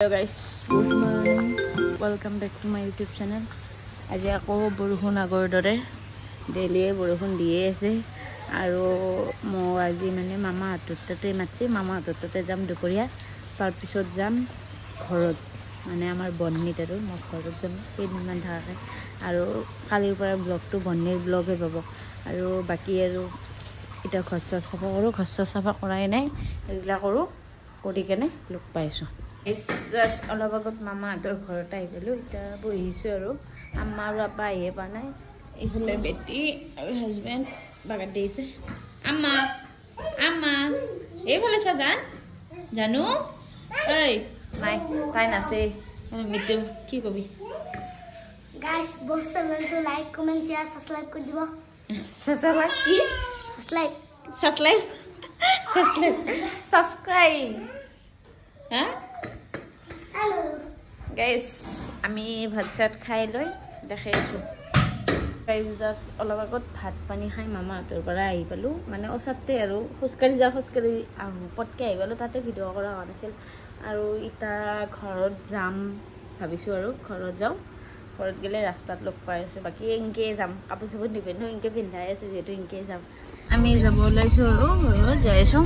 Hello guys, good morning. Welcome back to my YouTube channel. Aji ako borukhon agor dore daily borukhon diye ase aru mo aji mane mama hatotte matche mama hatotte jam dukoria tar pisot jam ghorot mane amar bonnit aru mo ghorot jam edman thake aru kalir pora vlog to bonnir vlog e pabo aru baki aru eta khassa safa korai nai egla koru kori kene lok paiso. It's just all about mama ador ghorot aibelu eta bohisu aru amma aru appa ahe panai ifule beti aru husband baga deise amma efale sajan janu oi mai tai na se mitu ki kobi guys boss channel to like comment share subscribe kor dibo subscribe ha hello guys ami bhat chat khai loi dekhaisu guys just olabagot bhat pani khai mama ator bara ahi palu mane osatte aru khoskari ahu potke ahi palu tate video kora honasil aru ita ghorot jam bhabisu aru ghorot jao ghorot gele rastat lok paisu baki enke jam kapu sabu dipendo enke pindhai ase jetu enke jam ami jabo laisu aru jaisu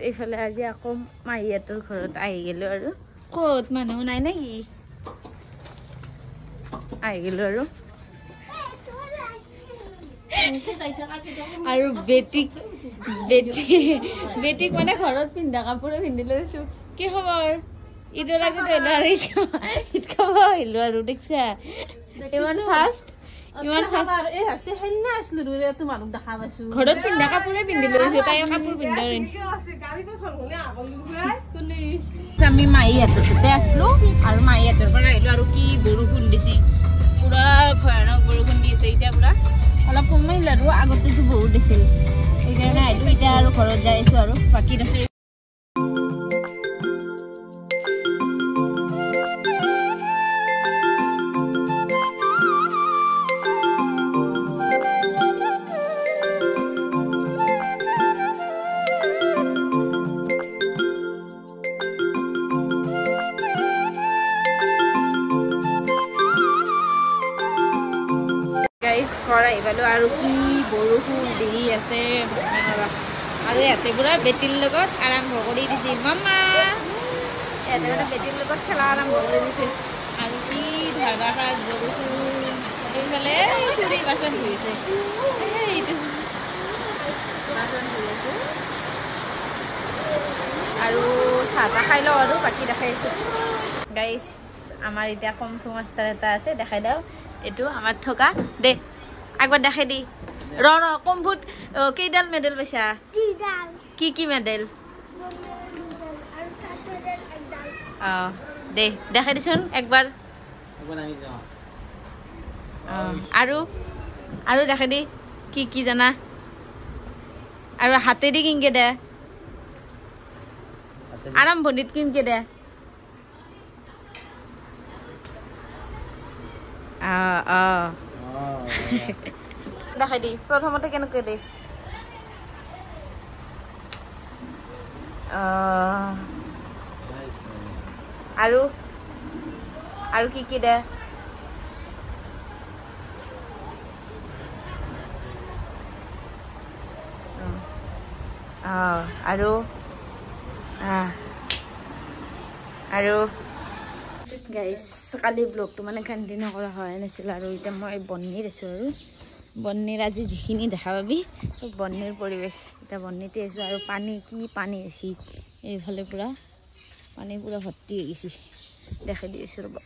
ifale aji ako maiyator ghorot ahi gelo aru kot manu nai naki ahi gelo aru aru betik mane ghorot pindha kapure pindile asu ki khobor idor age to edari it khobor hilu aru deksa iman fast ए हसे हैना असले रुरे त मानुक देखा बासु घरत पिन्दा कापुरे पिन्दिले छु ताय कापुर पिन्दारेन गाडी को थलगले आबलु गुराय कुनि सामी माई हतते आसलो आरो माई हतर पर आइलो आरो की बरुखुन दिसि पुरा भयानक बरुखुन दिसे इटा पुरा अला कमैला रो आगते तो बहुत दिसिल एकाने आइलो इटा आरो घरत जाइसु आरो बाकी रखे guys kora ibalo aru ki borukhun di ase are ate pura betil logot aram bhogori disi mama ate pura betil logot khala aram bhogori disi aru ki dhaga ka borukhun ebale puri basan hoise aru sata khailo aru baki dekhaisu guys amar eta komfu master eta ase dekhai dao etu amar thoka de agbar dekhai di ro komput keidal medal paisa tidal ki medal aru katodal ekdal de dekhai disun ekbar बनाई जाओ aru dekhai di ki jana aru hate di kinge de aram bondit kinge de দেখাই দি প্রথমতে কেনেকৈ দে আৰু কি দে আৰু guys kali vlog to mane continue kora hoy nasil aru ita moi bonnir asu aru bonnir aji jikhini dekha pabi to bonnir poribesh eta bonnite asu aru pani asi ei phale pura pani pura bhatti hoisi dekhai disu roba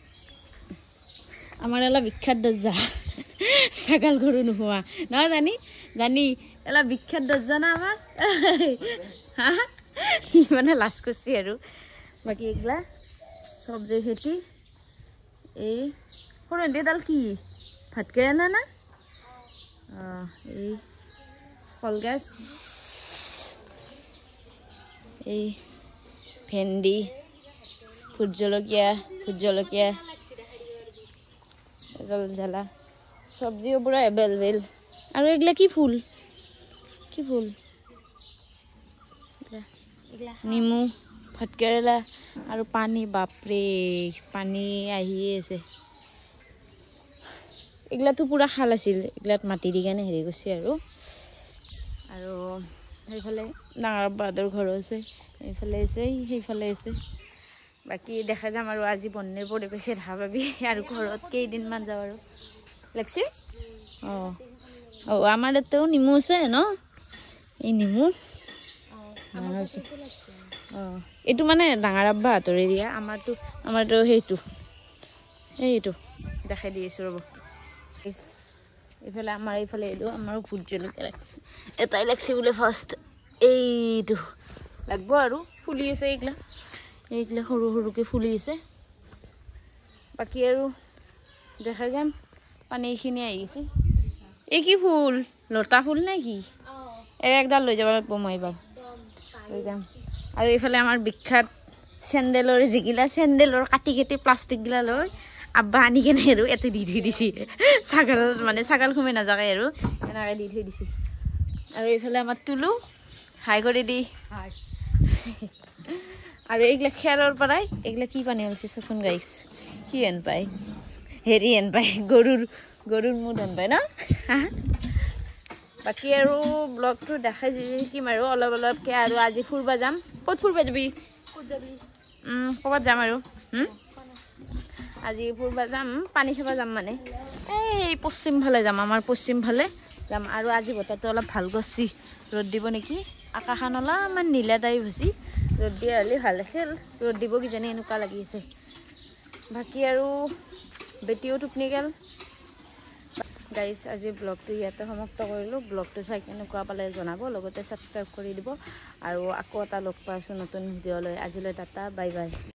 amar ela bikhat dazza sagal goru nuhua na jani ela bikhat dazza na amar ha মানে লাজ কৰিছে আৰু বাকী এইগিলা চব্জি খেতি এই সৰন্দিডাল কি ভাত কেৰেলা না এই কলগছ এই ভেন্দি ভোট জলকীয়া জ্বালা চব্জিও পুৰা এভেইলেবল আৰু এইগিলা কি ফুল নিমু ভাত কেৰেলা আৰু পানী বাপৰে পানী আহিয়ে আছে এইগিলাতো পুৰা খাল আছিল এইগিলাত মাটি দি কেনে হেৰি কৰিছে আৰু সেইফালে ডাঙৰ বাহাদুৰ ঘৰ আছে এইফালে আছে সেইফালে আছে বাকী দেখা যাম আৰু আজি বন্যৰ পৰিৱেশে দেখা পাবি আৰু ঘৰত কেইদিনমান যাওঁ আৰু লাগছে আমাৰ ইয়াতেও নেমু আছে ন এই নেমু এইটো মানে ডাঙৰ আব্বা হাতৰ এৰিয়া আমাৰতো সেইটো দেখাই দি আছো ৰ'ব এইফালে আমাৰ এইফালে এইটো আমাৰো ভোট জলকীয়া লাগছে এটাই লাগছে বোলে ফাৰ্ষ্ট এইটো লাগব আৰু ফুলি আছে এইগিলা সৰু সৰুকৈ ফুলি আছে বাকী আৰু দেখা যাম পানী এইখিনি আহিছে এই কি ফুল লতা ফুল নে কি একডাল লৈ যাব লাগিব মই এইবাৰ লৈ যাম আৰু এইফালে আমাৰ বিখ্যাত চেণ্ডেলৰ যিগিলা চেণ্ডেলৰ কাটি প্লাষ্টিকগিলা লৈ আব্বা আনি কেনে আৰু এতে দি থৈ দিছে ছাগাল সোমাই নাযাকে আৰু এনেকৈ দি থৈ দিছে আৰু এইফালে আমাৰ তুলু হাই কৰি দি আৰু এইগিলা খেৰৰ পৰাই এইগিলা কি পানী হৈছে চাচোন গাইছ কি হেন পায় হেৰি হেন পায় গৰুৰ মুখ হেন পায় ন বাকী আৰু ব্লগটো দেখাই শিকিম আৰু অলপকৈ আৰু আজি ফুৰিব যাম ক'ত ফুৰিব যাবি ক'ৰবাত যাম আৰু আজি ফুৰিব যাম পানী চাব যাম মানে এই পশ্চিম ফালে যাম আমাৰ পশ্চিম ফালে যাম আৰু আজি বতৰটো অলপ ভাল কৰিছে ৰ'দ দিব নেকি আকাশখন অলপমান নীলা টাইপ হৈছে ৰ'দ দিয়া হ'লে ভাল আছিল ৰ'দ দিব কিজানি এনেকুৱা লাগি আছে বাকী আৰু বেটিও টোপনি গ'ল গাইজ আজি ব্লগটো ইয়াতে সমাপ্ত কৰিলোঁ ব্লগটো চাই কেনেকুৱা পালে জনাব লগতে ছাবস্ক্ৰাইব কৰি দিব আৰু আকৌ এটা লগ পাইছোঁ নতুন ভিডিঅ'লৈ আজিলৈ টাটা বাই বাই